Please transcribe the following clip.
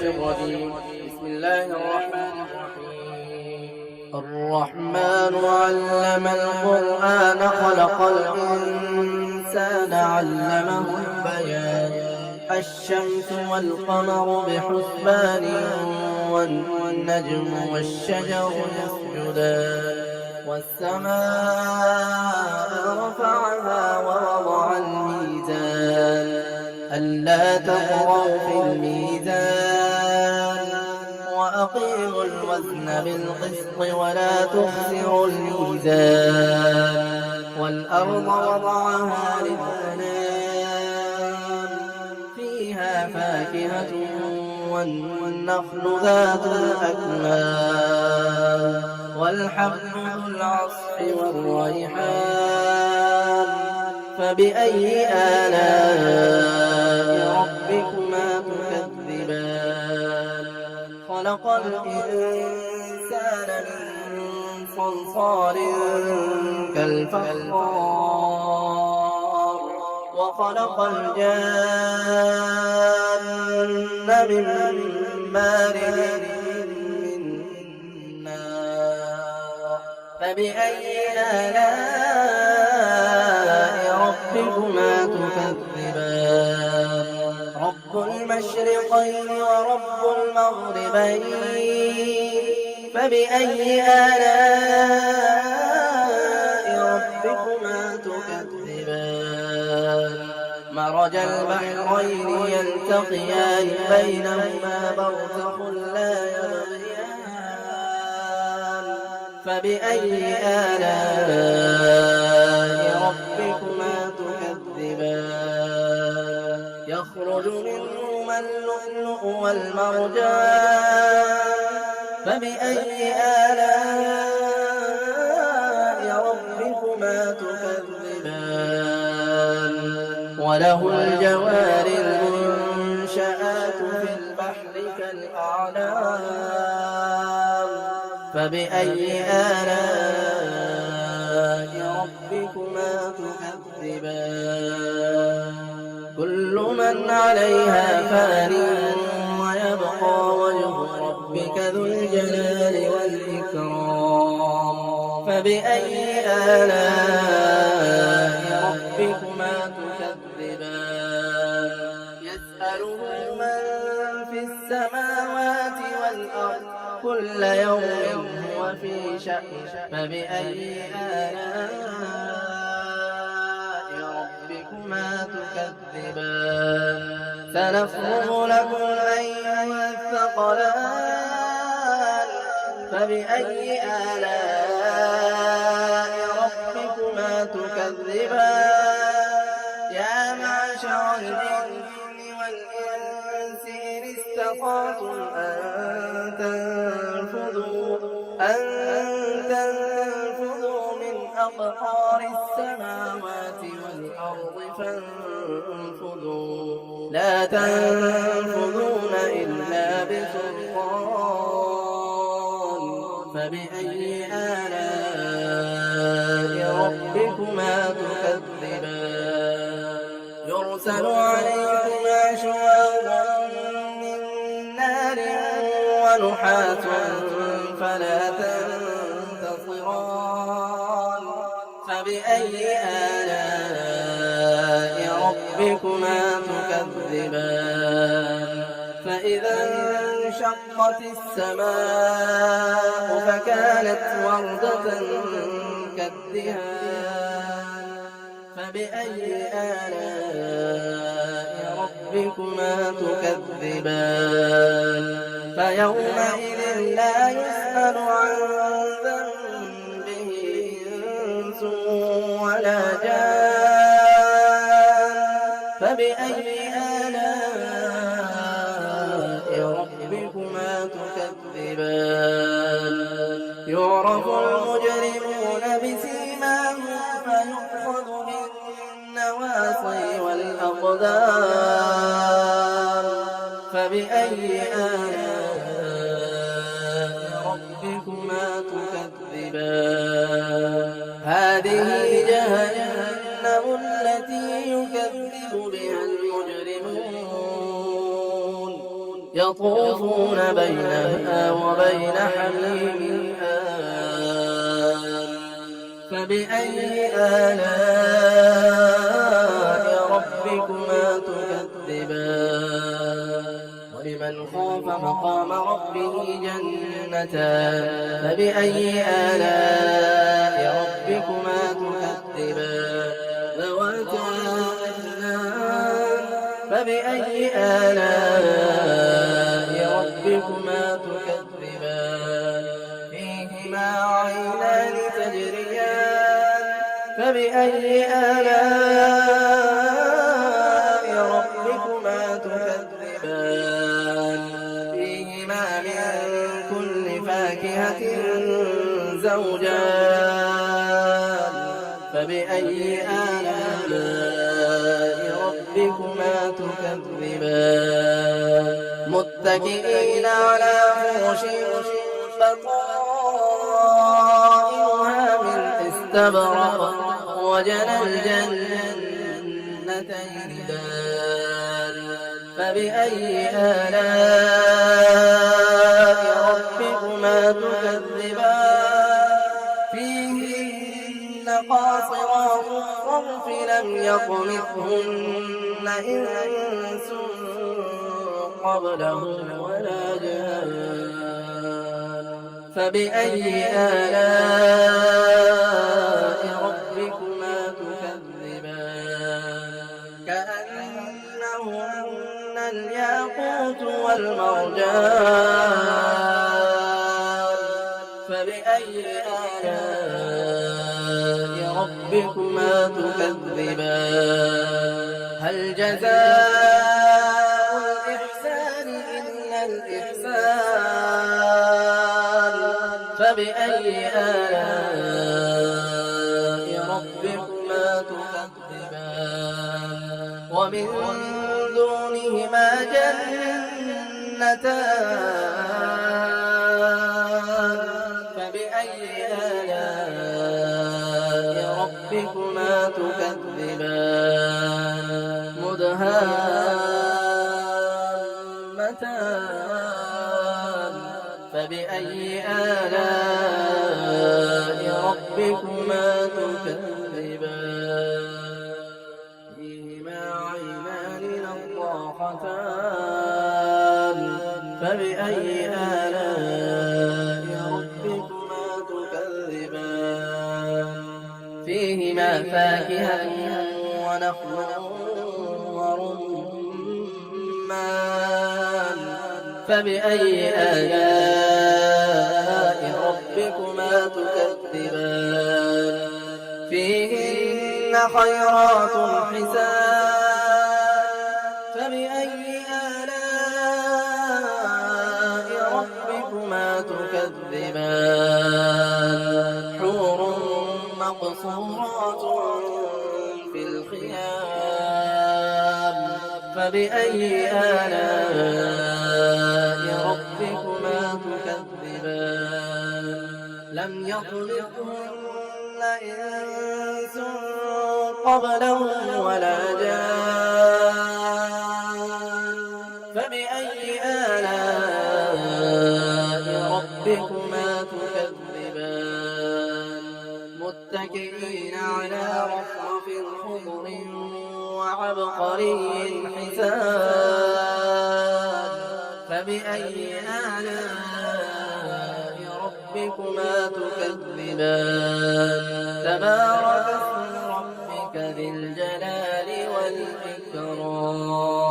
الرجيم. بسم الله الرحمن الرحيم. الرحمن علم القرآن خلق الإنسان علمه البيان. الشمس والقمر بحسبان والنجم والشجر يسجدان. والسماء رفعها ووضع الميزان ألا تطغوا في الميزان وأقيموا الوزن بالقسط ولا تخسروا الميزان. والأرض وضعها للأنام فيها فاكهة والنخل ذات الأكمام والحب ذو العصف والريحان. فبأي آلاء ربكما تكذبان. خلق الإنسان من صلصال كالفخار وخلق الجان من مارج من نار. فبأي آلاء ربكما تكذبان. رب المشرقين ورب المغربين. فبأي آلاء ربكما تكذبان. مرج البحرين يلتقيان بينهما برزخ لا يبغيان. فبأي آلاء ربكما تكذبان. يخرج منهما اللؤلؤ والمرجان. فبأي آلاء ربكما تكذبان. وله الجوار المنشآت في البحر كالأعلام. فبأي آلاء ربكما تكذبان. كل من عليها فان ويبقى وجه ربك ذو الجلال والإكرام. فبأي آلاء ربكما تكذبان. يسأله من في السماوات والأرض كل يوم هو في شأن. فبأي آلاء ربكما تكذبان. سنفرغ لكم أيها الثقلان. فبأي آلاء ربكما تكذبان. يا معشر الجن والإنس إن استطعتم أن تنفذوا من أقطار السماوات والأرض فانفذوا لا تنفذون إلا بسلطان. فبأي آلاء ربكما تكذبان. يرسل عليكما شواظ من نار ونحاس فلا تنتصران. فبأي آلاء ربكما تكذبان. فإذا انشقت السماء فكانت وردة كالدهان. فبأي آلاء ربكما تكذبان. فيومئذ لا يسأل عن ذنبه إنس ولا جان. فبأي آلاء ربكما تكذبان. يعرف المجرمون بسيماهم فيؤخذ بالنواصي والأقدام. فبأي آلاء ربكما تكذبان. هذه جهنم التي يكذب بها المجرمون. يطوفون بينها وبين حميم آن فبأي آلاء ربكما تكذبان ولمن خاف مقام ربه جنتان فبأي آلاء ربكما تكذبان ذواتا أفنان فبأي آلاء ربكما تكذبان فيهما عينان تجريان فبأي آلاء ربكما تكذبان فيهما من كل فاكهة زوجان فبأي آلاء ربكما تكذبان متكئين على فرش بطائنها من استبرق وجنى الجنتين دان فبأي آلاء ربكما تكذبان فيهن قاصرات الطرف لم يطمثهن إنس قبلهم ولا جان فبأي آلاء ربكما تكذبان كأنهن الياقوت والمرجان فبأي آلاء ربكما تكذبان هل جزاء الإحسان إلا الإحسان فبأي آلاء ربكما تكذبان ومن دونهما جنتان فبأي آلاء ربكما تكذبان مدهامتان فبأي آلاء ربكما تكذبان فيهما عينان نضاختان فبأي آلاء ربكما تكذبان فيهما فاكهة ونخل ورمان فبأي آلاء ربكما تكذبان فيهن خيرات حسان فبأي آلاء ربكما تكذبان حور مقصورات في الخيام فبأي آلاء ربكما تكذبان لم يطمثهن إنس قبلهم ولا جان فبأي آلاء ربكما تكذبان متكئين على رفرف خضر وعبقري حسان فبأي آلاء ربكما تكذبان تبارك اسم ربك ذي الجلال والإكرام